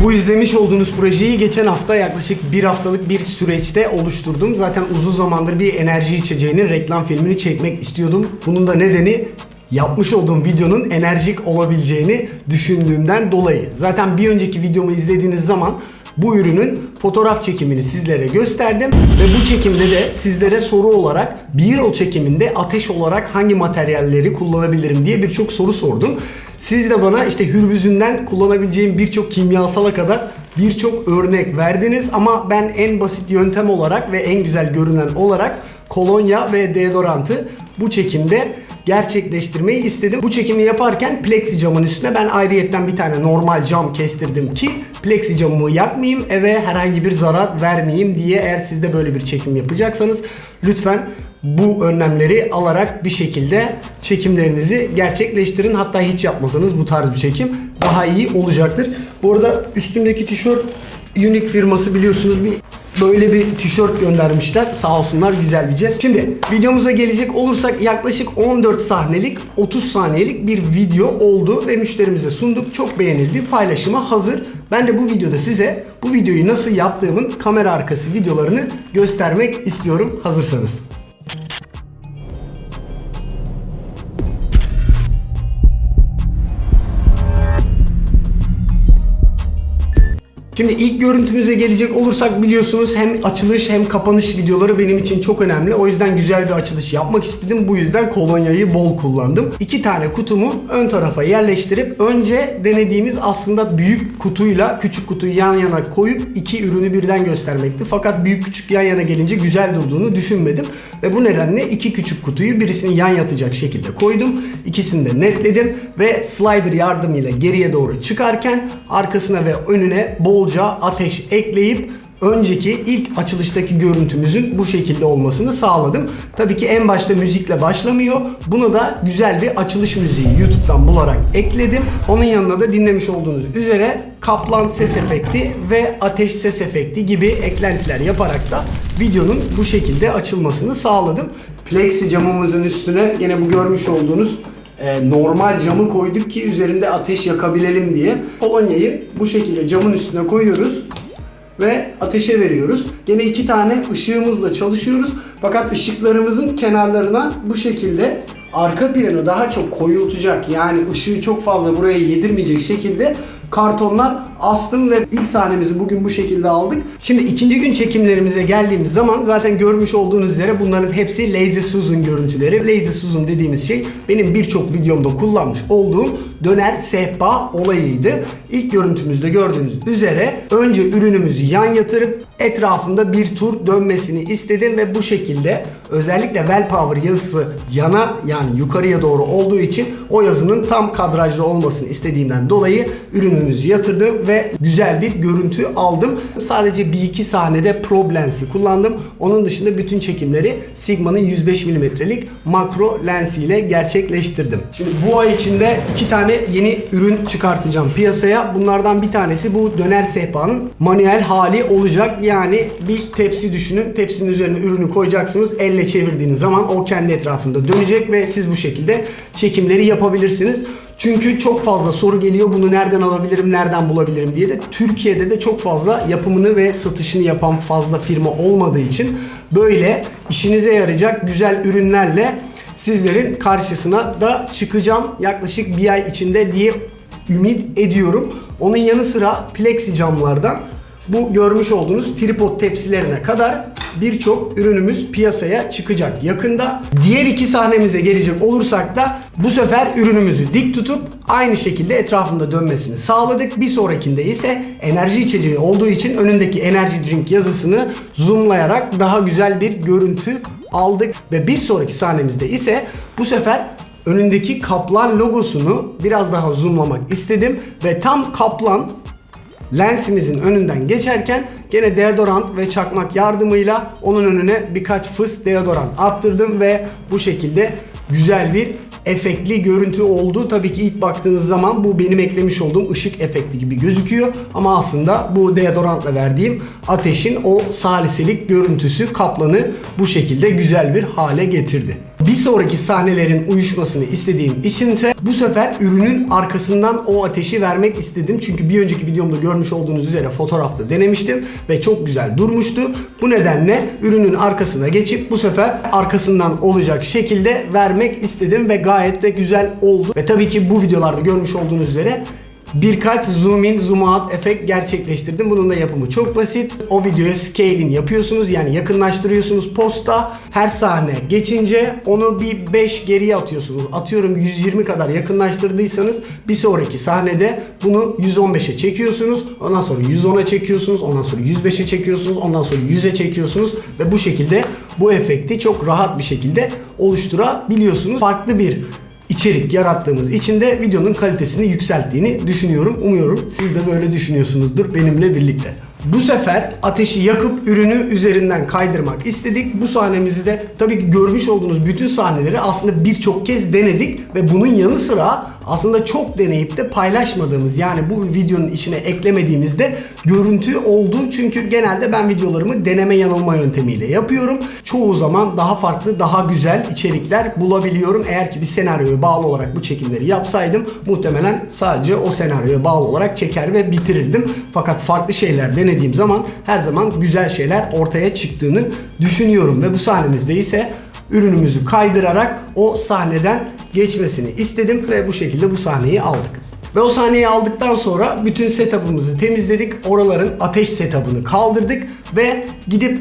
Bu izlemiş olduğunuz projeyi geçen hafta yaklaşık bir haftalık bir süreçte oluşturdum. Zaten uzun zamandır bir enerji içeceğinin reklam filmini çekmek istiyordum. Bunun da nedeni yapmış olduğum videonun enerjik olabileceğini düşündüğümden dolayı. Zaten bir önceki videomu izlediğiniz zaman bu ürünün fotoğraf çekimini sizlere gösterdim ve bu çekimde de sizlere soru olarak B-roll çekiminde ateş olarak hangi materyalleri kullanabilirim diye birçok soru sordum. Siz de bana işte hürbüzünden kullanabileceğim birçok kimyasala kadar birçok örnek verdiniz ama ben en basit yöntem olarak ve en güzel görünen olarak kolonya ve deodorantı bu çekimde gerçekleştirmeyi istedim. Bu çekimi yaparken plexi camın üstüne ben ayrıyetten bir tane normal cam kestirdim ki plexi camımı yakmayayım, eve herhangi bir zarar vermeyeyim diye. Eğer siz de böyle bir çekim yapacaksanız lütfen bu önlemleri alarak bir şekilde çekimlerinizi gerçekleştirin. Hatta hiç yapmasanız bu tarz bir çekim daha iyi olacaktır. Bu arada üstümdeki tişört Unique firması, biliyorsunuz, böyle bir tişört göndermişler. Sağ olsunlar, güzel bir jest. Şimdi videomuza gelecek olursak yaklaşık 14 sahnelik 30 saniyelik bir video oldu ve müşterimize sunduk. Çok beğenildi. Paylaşıma hazır. Ben de bu videoda size bu videoyu nasıl yaptığımın kamera arkası videolarını göstermek istiyorum, hazırsanız. Şimdi ilk görüntümüze gelecek olursak, biliyorsunuz hem açılış hem kapanış videoları benim için çok önemli. O yüzden güzel bir açılış yapmak istedim. Bu yüzden kolonyayı bol kullandım. 2 tane kutumu ön tarafa yerleştirip önce denediğimiz aslında büyük kutuyla küçük kutuyu yan yana koyup iki ürünü birden göstermekti. Fakat büyük küçük yan yana gelince güzel durduğunu düşünmedim. Ve bu nedenle iki küçük kutuyu birisini yan yatacak şekilde koydum. İkisini de netledim ve slider yardımıyla geriye doğru çıkarken arkasına ve önüne bolca ateş ekleyip önceki ilk açılıştaki görüntümüzün bu şekilde olmasını sağladım. Tabii ki en başta müzikle başlamıyor. Bunu da güzel bir açılış müziği YouTube'dan bularak ekledim. Onun yanına da dinlemiş olduğunuz üzere kaplan ses efekti ve ateş ses efekti gibi eklentiler yaparak da videonun bu şekilde açılmasını sağladım. Plexi camımızın üstüne yine bu görmüş olduğunuz normal camı koyduk ki üzerinde ateş yakabilelim diye. Kolonyayı bu şekilde camın üstüne koyuyoruz ve ateşe veriyoruz. Gene 2 tane ışığımızla çalışıyoruz. Fakat ışıklarımızın kenarlarına bu şekilde arka planı daha çok koyultacak, yani ışığı çok fazla buraya yedirmeyecek şekilde kartonlar astım ve ilk sahnemizi bugün bu şekilde aldık. Şimdi ikinci gün çekimlerimize geldiğimiz zaman zaten görmüş olduğunuz üzere bunların hepsi Lazy Susan görüntüleri. Lazy Susan dediğimiz şey benim birçok videomda kullanmış olduğum döner sehpa olayıydı. İlk görüntümüzde gördüğünüz üzere önce ürünümüzü yan yatırıp etrafında bir tur dönmesini istedim ve bu şekilde özellikle Well Power yazısı yana, yani yukarıya doğru olduğu için o yazının tam kadrajlı olmasını istediğimden dolayı ürünümüzü yatırdım ve güzel bir görüntü aldım. Sadece bir iki sahnede Pro Lens'i kullandım. Onun dışında bütün çekimleri Sigma'nın 105 mm'lik makro lensiyle gerçekleştirdim. Şimdi bu ay içinde 2 tane yeni ürün çıkartacağım piyasaya. Bunlardan bir tanesi bu döner sehpanın manuel hali olacak. Yani bir tepsi düşünün. Tepsinin üzerine ürünü koyacaksınız. Elle çevirdiğiniz zaman o kendi etrafında dönecek ve siz bu şekilde çekimleri yapabilirsiniz. Çünkü çok fazla soru geliyor, bunu nereden alabilirim, nereden bulabilirim diye de. Türkiye'de de çok fazla yapımını ve satışını yapan fazla firma olmadığı için böyle işinize yarayacak güzel ürünlerle sizlerin karşısına da çıkacağım yaklaşık bir ay içinde diye ümit ediyorum. Onun yanı sıra plexi camlardan bu görmüş olduğunuz tripod tepsilerine kadar birçok ürünümüz piyasaya çıkacak yakında. Diğer iki sahnemize gelecek olursak da bu sefer ürünümüzü dik tutup aynı şekilde etrafında dönmesini sağladık. Bir sonrakinde ise enerji içeceği olduğu için önündeki energy drink yazısını zoomlayarak daha güzel bir görüntü aldık. Ve bir sonraki sahnemizde ise bu sefer önündeki kaplan logosunu biraz daha zoomlamak istedim ve tam kaplan lensimizin önünden geçerken gene deodorant ve çakmak yardımıyla onun önüne birkaç fıs deodorant attırdım ve bu şekilde güzel bir efektli görüntü oldu. Tabii ki ilk baktığınız zaman bu benim eklemiş olduğum ışık efekti gibi gözüküyor ama aslında bu deodorantla verdiğim ateşin o saliselik görüntüsü kaplanı bu şekilde güzel bir hale getirdi. Bir sonraki sahnelerin uyuşmasını istediğim için ise bu sefer ürünün arkasından o ateşi vermek istedim. Çünkü bir önceki videomda görmüş olduğunuz üzere fotoğrafta denemiştim ve çok güzel durmuştu. Bu nedenle ürünün arkasına geçip bu sefer arkasından olacak şekilde vermek istedim ve gayet de güzel oldu. Ve tabii ki bu videolarda görmüş olduğunuz üzere birkaç zoom in zoom out efekt gerçekleştirdim. Bunun da yapımı çok basit. O videoya scaling yapıyorsunuz, yani yakınlaştırıyorsunuz posta. Her sahne geçince onu bir 5 geriye atıyorsunuz. Atıyorum 120 kadar yakınlaştırdıysanız bir sonraki sahnede bunu 115'e çekiyorsunuz. Ondan sonra 110'a çekiyorsunuz. Ondan sonra 105'e çekiyorsunuz. Ondan sonra 100'e çekiyorsunuz ve bu şekilde bu efekti çok rahat bir şekilde oluşturabiliyorsunuz. Farklı bir içerik yarattığımız için de videonun kalitesini yükselttiğini düşünüyorum. Umuyorum siz de böyle düşünüyorsunuzdur benimle birlikte. Bu sefer ateşi yakıp ürünü üzerinden kaydırmak istedik. Bu sahnemizi de tabii ki görmüş olduğunuz bütün sahneleri aslında birçok kez denedik ve bunun yanı sıra aslında çok deneyip de paylaşmadığımız, yani bu videonun içine eklemediğimizde görüntü oldu. Çünkü genelde ben videolarımı deneme yanılma yöntemiyle yapıyorum. Çoğu zaman daha farklı, daha güzel içerikler bulabiliyorum. Eğer ki bir senaryoya bağlı olarak bu çekimleri yapsaydım muhtemelen sadece o senaryoya bağlı olarak çeker ve bitirirdim. Fakat farklı şeyler denediğim zaman her zaman güzel şeyler ortaya çıktığını düşünüyorum ve bu sahnemizde ise ürünümüzü kaydırarak o sahneden geçmesini istedim ve bu şekilde bu sahneyi aldık. Ve o sahneyi aldıktan sonra bütün setup'ımızı temizledik. Oraların ateş setup'ını kaldırdık ve gidip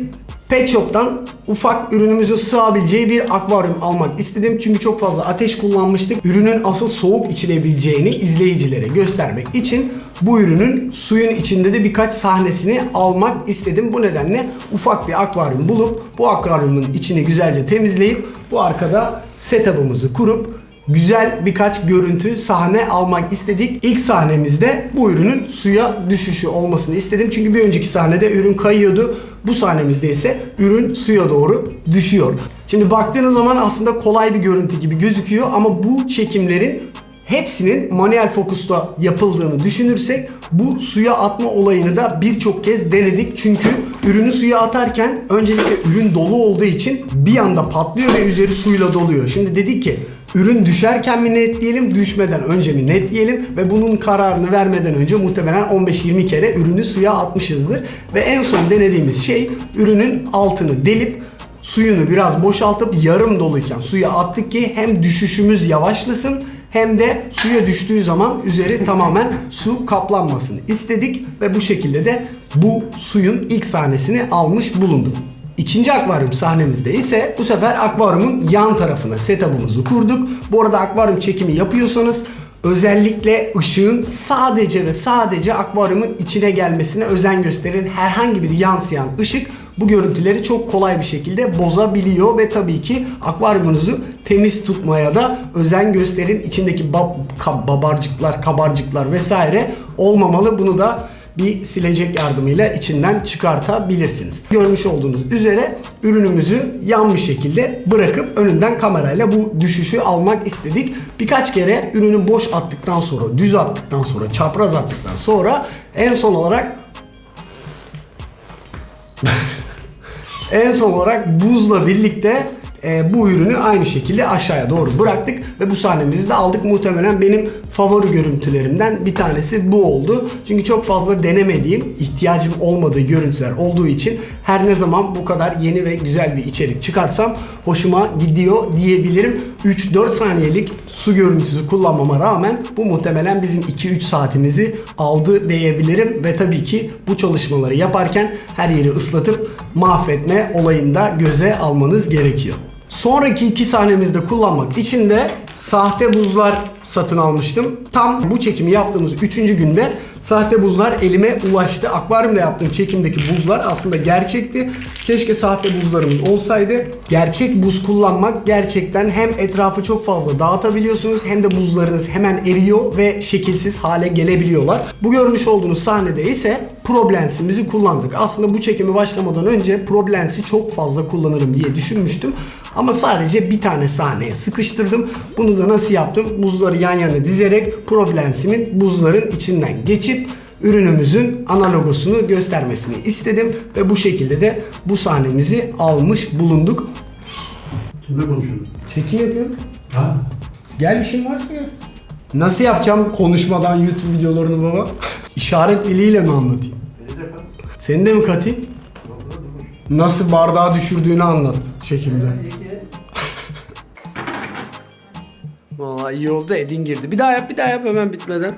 Pet Shop'tan ufak ürünümüzün sığabileceği bir akvaryum almak istedim. Çünkü çok fazla ateş kullanmıştık. Ürünün asıl soğuk içilebileceğini izleyicilere göstermek için bu ürünün suyun içinde de birkaç sahnesini almak istedim. Bu nedenle ufak bir akvaryum bulup bu akvaryumun içini güzelce temizleyip bu arkada setup'ımızı kurup güzel birkaç görüntü sahne almak istedik. İlk sahnemizde bu ürünün suya düşüşü olmasını istedim. Çünkü bir önceki sahnede ürün kayıyordu. Bu sahnemizde ise ürün suya doğru düşüyor. Şimdi baktığınız zaman aslında kolay bir görüntü gibi gözüküyor ama bu çekimlerin hepsinin manuel fokusta yapıldığını düşünürsek bu suya atma olayını da birçok kez denedik. Çünkü ürünü suya atarken öncelikle ürün dolu olduğu için bir anda patlıyor ve üzeri suyla doluyor. Şimdi dedik ki ürün düşerken mi netleyelim, düşmeden önce mi netleyelim ve bunun kararını vermeden önce muhtemelen 15-20 kere ürünü suya atmışızdır. Ve en son denediğimiz şey ürünün altını delip suyunu biraz boşaltıp yarım doluyken suya attık ki hem düşüşümüz yavaşlasın hem de suya düştüğü zaman üzeri tamamen su kaplanmasını istedik ve bu şekilde de bu suyun ilk sahnesini almış bulundum. İkinci akvaryum sahnemizde ise bu sefer akvaryumun yan tarafına setup'ımızı kurduk. Bu arada akvaryum çekimi yapıyorsanız özellikle ışığın sadece ve sadece akvaryumun içine gelmesine özen gösterin. Herhangi bir yansıyan ışık bu görüntüleri çok kolay bir şekilde bozabiliyor ve tabii ki akvaryumunuzu temiz tutmaya da özen gösterin. İçindeki kabarcıklar vesaire olmamalı. Bunu da bir silecek yardımıyla içinden çıkartabilirsiniz. Görmüş olduğunuz üzere ürünümüzü yan bir şekilde bırakıp önünden kamerayla bu düşüşü almak istedik. Birkaç kere ürünü boş attıktan sonra, düz attıktan sonra, çapraz attıktan sonra en son olarak buzla birlikte bu ürünü aynı şekilde aşağıya doğru bıraktık ve bu sahnemizi de aldık. Muhtemelen benim favori görüntülerimden bir tanesi bu oldu. Çünkü çok fazla denemediğim, ihtiyacım olmadığı görüntüler olduğu için her ne zaman bu kadar yeni ve güzel bir içerik çıkarsam hoşuma gidiyor diyebilirim. 3-4 saniyelik su görüntüsü kullanmama rağmen bu muhtemelen bizim 2-3 saatimizi aldı diyebilirim ve tabii ki bu çalışmaları yaparken her yeri ıslatıp mahvetme olayını da göze almanız gerekiyor. Sonraki iki sahnemizde kullanmak için de sahte buzlar satın almıştım. Tam bu çekimi yaptığımız 3. günde sahte buzlar elime ulaştı. Akvaryumda yaptığım çekimdeki buzlar aslında gerçekti. Keşke sahte buzlarımız olsaydı. Gerçek buz kullanmak gerçekten hem etrafı çok fazla dağıtabiliyorsunuz hem de buzlarınız hemen eriyor ve şekilsiz hale gelebiliyorlar. Bu görmüş olduğunuz sahnede ise Pro Lens'imizi kullandık. Aslında bu çekimi başlamadan önce Pro Lens'i çok fazla kullanırım diye düşünmüştüm. Ama sadece bir tane sahneye sıkıştırdım. Bunu da nasıl yaptım? Buzları yan yana dizerek Pro Lens'imin buzların içinden geçip ürünümüzün ana logosunu göstermesini istedim. Ve bu şekilde de bu sahnemizi almış bulunduk. Kimle konuşuyorsun? Çekim yapıyorum. Ha? Gel işin varsa gel. Nasıl yapacağım konuşmadan YouTube videolarını baba? İşaret diliyle mi anlatayım? Seni de mi katayım? Nasıl bardağı düşürdüğünü anlat çekimde. Vallahi iyi oldu, Edin girdi. Bir daha yap hemen bitmeden.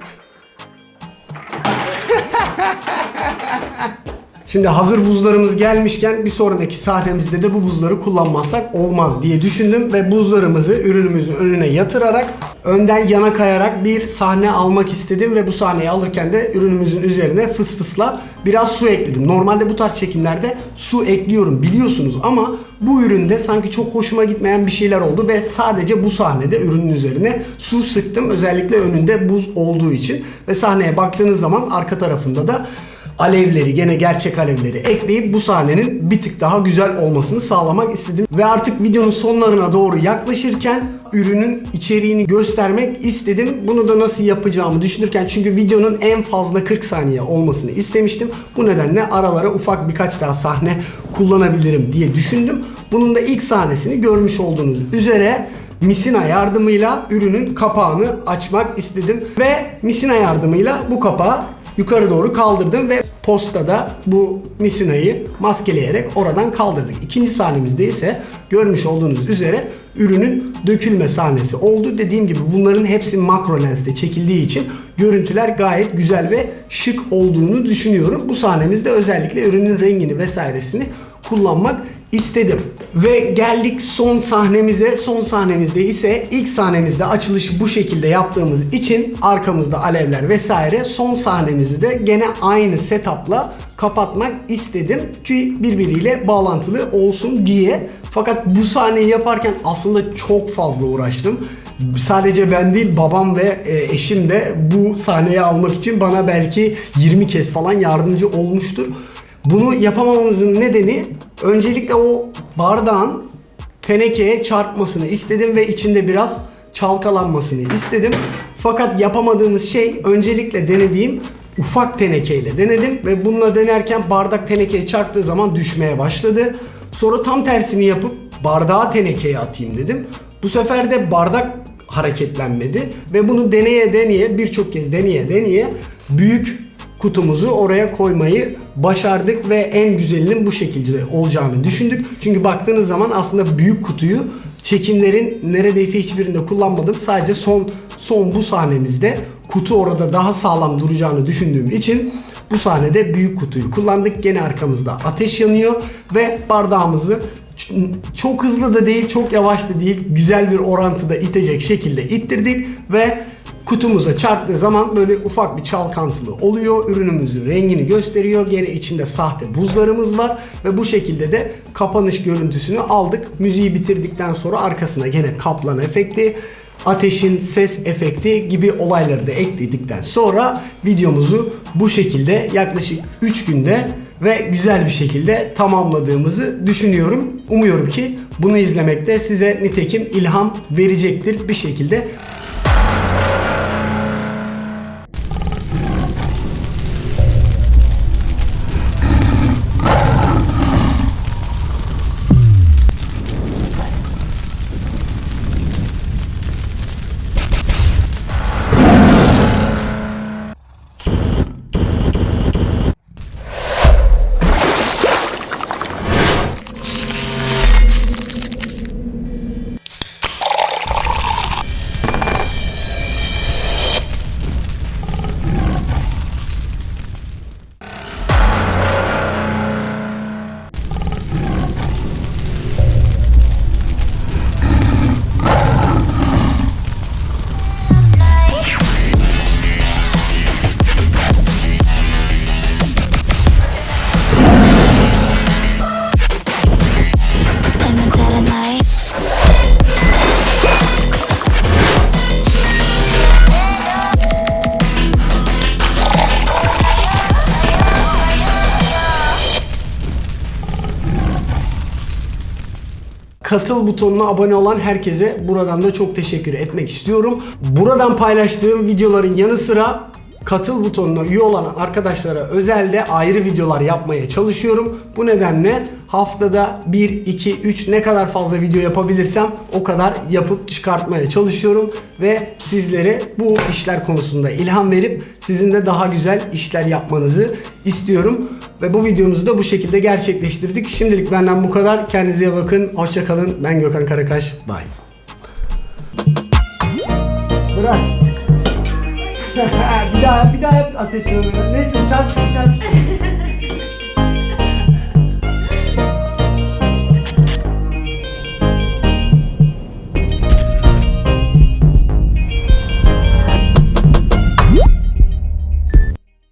Şimdi hazır buzlarımız gelmişken bir sonraki sahnemizde de bu buzları kullanmazsak olmaz diye düşündüm ve buzlarımızı ürünümüzün önüne yatırarak önden yana kayarak bir sahne almak istedim ve bu sahneyi alırken de ürünümüzün üzerine fısfısla biraz su ekledim. Normalde bu tarz çekimlerde su ekliyorum biliyorsunuz ama bu üründe sanki çok hoşuma gitmeyen bir şeyler oldu ve sadece bu sahnede ürünün üzerine su sıktım. Özellikle önünde buz olduğu için ve sahneye baktığınız zaman arka tarafında da alevleri, gene gerçek alevleri ekleyip bu sahnenin bir tık daha güzel olmasını sağlamak istedim. Ve artık videonun sonlarına doğru yaklaşırken ürünün içeriğini göstermek istedim. Bunu da nasıl yapacağımı düşünürken, çünkü videonun en fazla 40 saniye olmasını istemiştim. Bu nedenle aralara ufak birkaç daha sahne kullanabilirim diye düşündüm. Bunun da ilk sahnesini görmüş olduğunuz üzere misina yardımıyla ürünün kapağını açmak istedim. Ve misina yardımıyla bu kapağı yukarı doğru kaldırdım ve postada bu misinayı maskeleyerek oradan kaldırdık. İkinci sahnemizde ise görmüş olduğunuz üzere ürünün dökülme sahnesi oldu. Dediğim gibi bunların hepsi makro lensle çekildiği için görüntüler gayet güzel ve şık olduğunu düşünüyorum. Bu sahnemizde özellikle ürünün rengini vesairesini kullanmak istedim. Ve geldik son sahnemize. Son sahnemizde ise ilk sahnemizde açılışı bu şekilde yaptığımız için arkamızda alevler vesaire, son sahnemizi de gene aynı setup'la kapatmak istedim ki birbiriyle bağlantılı olsun diye. Fakat bu sahneyi yaparken aslında çok fazla uğraştım. Sadece ben değil, babam ve eşim de bu sahneyi almak için bana belki 20 kez falan yardımcı olmuştur. Bunu yapamamamızın nedeni öncelikle o bardağın tenekeye çarpmasını istedim ve içinde biraz çalkalanmasını istedim. Fakat yapamadığımız şey, öncelikle denediğim ufak tenekeyle denedim ve bununla denerken bardak tenekeye çarptığı zaman düşmeye başladı. Sonra tam tersini yapıp bardağı tenekeye atayım dedim. Bu sefer de bardak hareketlenmedi ve bunu deneye birçok kez deneye büyük kutumuzu oraya koymayı başardık ve en güzelinin bu şekilde olacağını düşündük. Çünkü baktığınız zaman aslında büyük kutuyu çekimlerin neredeyse hiçbirinde kullanmadım. Sadece son bu sahnemizde kutu orada daha sağlam duracağını düşündüğüm için bu sahnede büyük kutuyu kullandık. Gene arkamızda ateş yanıyor ve bardağımızı çok hızlı da değil, çok yavaş da değil, güzel bir orantıda itecek şekilde ittirdik ve kutumuza çarptığı zaman böyle ufak bir çalkantılı oluyor. Ürünümüzün rengini gösteriyor. Gene içinde sahte buzlarımız var ve bu şekilde de kapanış görüntüsünü aldık. Müziği bitirdikten sonra arkasına gene kaplan efekti, ateşin ses efekti gibi olayları da ekledikten sonra videomuzu bu şekilde yaklaşık 3 günde ve güzel bir şekilde tamamladığımızı düşünüyorum. Umuyorum ki bunu izlemekte size nitekim ilham verecektir bir şekilde. Katıl butonuna abone olan herkese buradan da çok teşekkür etmek istiyorum. Buradan paylaştığım videoların yanı sıra katıl butonuna üye olan arkadaşlara özel de ayrı videolar yapmaya çalışıyorum. Bu nedenle haftada 1, 2, 3 ne kadar fazla video yapabilirsem o kadar yapıp çıkartmaya çalışıyorum. Ve sizlere bu işler konusunda ilham verip sizin de daha güzel işler yapmanızı istiyorum. Ve bu videomuzu da bu şekilde gerçekleştirdik. Şimdilik benden bu kadar. Kendinize iyi bakın. Hoşça kalın. Ben Gökhan Karakaş. Bye. Bırak. bir daha ateş. Neyse çarp.